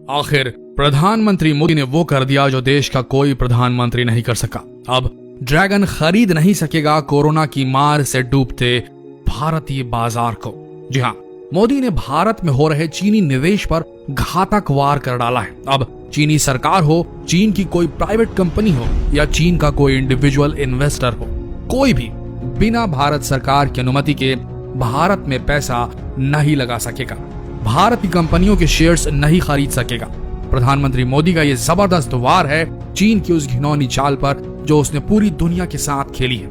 आखिर प्रधानमंत्री मोदी ने वो कर दिया जो देश का कोई प्रधानमंत्री नहीं कर सका। अब ड्रैगन खरीद नहीं सकेगा कोरोना की मार से डूबते भारतीय बाजार को। जी हाँ, मोदी ने भारत में हो रहे चीनी निवेश पर घातक वार कर डाला है। अब चीनी सरकार हो, चीन की कोई प्राइवेट कंपनी हो या चीन का कोई इंडिविजुअल इन्वेस्टर हो, कोई भी बिना भारत सरकार की अनुमति के भारत में पैसा नहीं लगा सकेगा, भारत की कंपनियों के शेयर्स नहीं खरीद सकेगा। प्रधानमंत्री मोदी का यह जबरदस्त वार है चीन की उस घिनौनी चाल पर जो उसने पूरी दुनिया के साथ खेली है।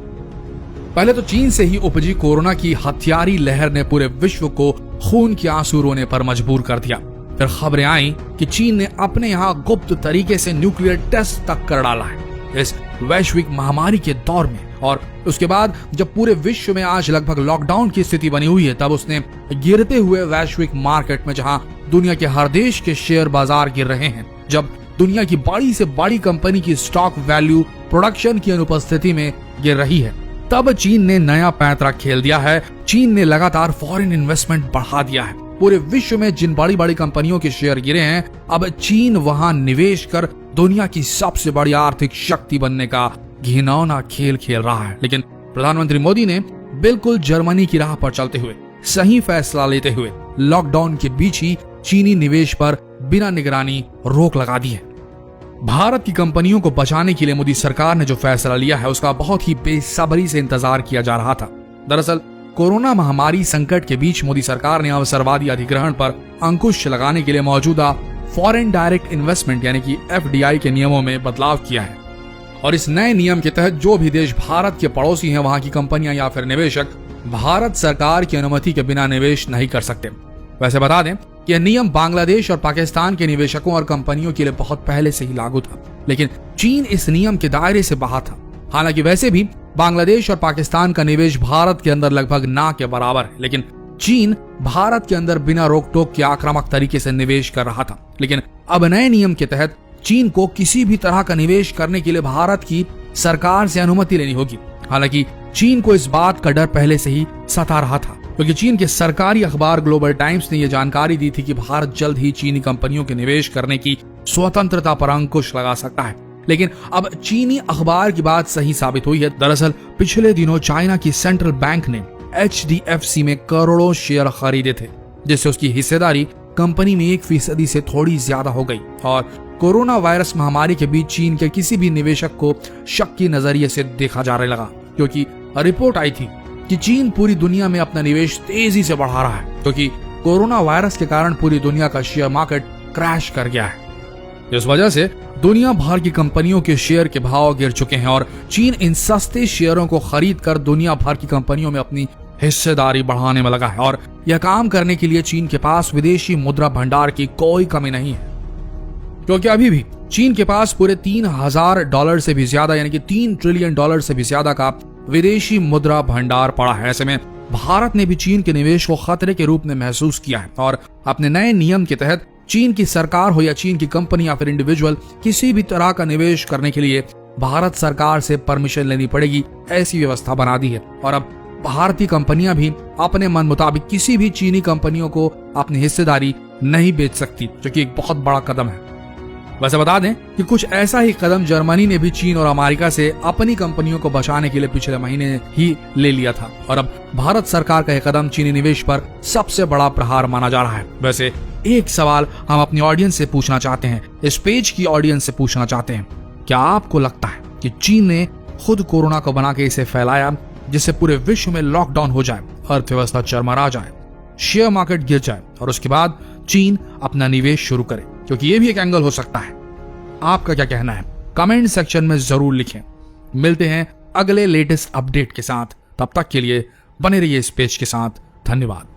पहले तो चीन से ही उपजी कोरोना की हथियारी लहर ने पूरे विश्व को खून के आंसू रोने पर मजबूर कर दिया। फिर खबरें आई कि चीन ने अपने यहाँ गुप्त तरीके से न्यूक्लियर टेस्ट तक कर डाला है इस वैश्विक महामारी के दौर में। और उसके बाद जब पूरे विश्व में आज लगभग लॉकडाउन की स्थिति बनी हुई है, तब उसने गिरते हुए वैश्विक मार्केट में, जहां दुनिया के हर देश के शेयर बाजार गिर रहे हैं, जब दुनिया की बड़ी से बड़ी कंपनी की स्टॉक वैल्यू प्रोडक्शन की अनुपस्थिति में गिर रही है, तब चीन ने नया पैंतरा खेल दिया है। चीन ने लगातार फॉरेन इन्वेस्टमेंट बढ़ा दिया है। पूरे विश्व में जिन बड़ी बड़ी कंपनियों के शेयर गिरे हैं, अब चीन वहां निवेश कर दुनिया की सबसे बड़ी आर्थिक शक्ति बनने का घिनौना खेल खेल रहा है। लेकिन प्रधानमंत्री मोदी ने बिल्कुल जर्मनी की राह पर चलते हुए, सही फैसला लेते हुए लॉकडाउन के बीच ही चीनी निवेश पर बिना निगरानी रोक लगा दी है। भारत की कंपनियों को बचाने के लिए मोदी सरकार ने जो फैसला लिया है, उसका बहुत ही बेसब्री से इंतजार किया जा रहा था। दरअसल कोरोना महामारी संकट के बीच मोदी सरकार ने अवसरवादी अधिग्रहण पर अंकुश लगाने के लिए मौजूदा फॉरेन डायरेक्ट इन्वेस्टमेंट यानी कि FDI के नियमों में बदलाव किया है। और इस नए नियम के तहत जो भी देश भारत के पड़ोसी हैं, वहां की कंपनियां या फिर निवेशक भारत सरकार की अनुमति के बिना निवेश नहीं कर सकते। वैसे बता दें कि यह नियम बांग्लादेश और पाकिस्तान के निवेशकों और कंपनियों के लिए बहुत पहले से ही लागू था, लेकिन चीन इस नियम के दायरे से बाहर था। हालांकि वैसे भी बांग्लादेश और पाकिस्तान का निवेश भारत के अंदर लगभग ना के बराबर है, लेकिन चीन भारत के अंदर बिना रोक टोक के आक्रामक तरीके से निवेश कर रहा था। लेकिन अब नए नियम के तहत चीन को किसी भी तरह का निवेश करने के लिए भारत की सरकार से अनुमति लेनी होगी। हालांकि चीन को इस बात का डर पहले से ही सता रहा था, क्योंकि चीन के सरकारी अखबार ग्लोबल टाइम्स ने यह जानकारी दी थी कि भारत जल्द ही चीनी कंपनियों के निवेश करने की स्वतंत्रता पर अंकुश लगा सकता है। लेकिन अब चीनी अखबार की बात सही साबित हुई है। दरअसल पिछले दिनों चाइना की सेंट्रल बैंक ने HDFC में करोड़ों शेयर खरीदे थे, जिससे उसकी हिस्सेदारी कंपनी में 1% से थोड़ी ज्यादा हो गई। और कोरोना वायरस महामारी के बीच चीन के किसी भी निवेशक को शक की नजरिए से देखा जाने लगा, क्योंकि रिपोर्ट आई थी कि चीन पूरी दुनिया में अपना निवेश तेजी से बढ़ा रहा है, क्योंकि कोरोना वायरस के कारण पूरी दुनिया का शेयर मार्केट क्रैश कर गया है। इस वजह से दुनिया भर की कंपनियों के शेयर के भाव गिर चुके हैं और चीन इन सस्ते शेयरों को खरीद कर दुनिया भर की कंपनियों में अपनी हिस्सेदारी बढ़ाने में लगा है। और यह काम करने के लिए चीन के पास विदेशी मुद्रा भंडार की कोई कमी नहीं है, क्योंकि अभी भी चीन के पास पूरे $3000 से भी ज्यादा यानी कि $3 ट्रिलियन से भी ज्यादा का विदेशी मुद्रा भंडार पड़ा है। ऐसे में भारत ने भी चीन के निवेश को खतरे के रूप में महसूस किया है और अपने नए नियम के तहत चीन की सरकार हो या चीन की कंपनी या फिर इंडिविजुअल किसी भी तरह का निवेश करने के लिए भारत सरकार से परमिशन लेनी पड़ेगी, ऐसी व्यवस्था बना दी है। और अब भारतीय कंपनियां भी अपने मन मुताबिक किसी भी चीनी कंपनियों को अपनी हिस्सेदारी नहीं बेच सकती, जो कि एक बहुत बड़ा कदम है। वैसे बता दें कि कुछ ऐसा ही कदम जर्मनी ने भी चीन और अमेरिका से अपनी कंपनियों को बचाने के लिए पिछले महीने ही ले लिया था। और अब भारत सरकार का यह कदम चीनी निवेश पर सबसे बड़ा प्रहार माना जा रहा है। वैसे एक सवाल हम अपनी ऑडियंस से पूछना चाहते हैं, इस पेज की ऑडियंस से पूछना चाहते हैं, क्या आपको लगता है कि चीन ने खुद कोरोना को बना के इसे फैलाया जिससे पूरे विश्व में लॉकडाउन हो जाए, अर्थव्यवस्था चरमरा जाए, शेयर मार्केट गिर जाए और उसके बाद चीन अपना निवेश शुरू करे? क्योंकि ये भी एक एंगल हो सकता है। आपका क्या कहना है कमेंट सेक्शन में जरूर लिखें। मिलते हैं अगले लेटेस्ट अपडेट के साथ, तब तक के लिए बने रहिए इस पेज के साथ। धन्यवाद।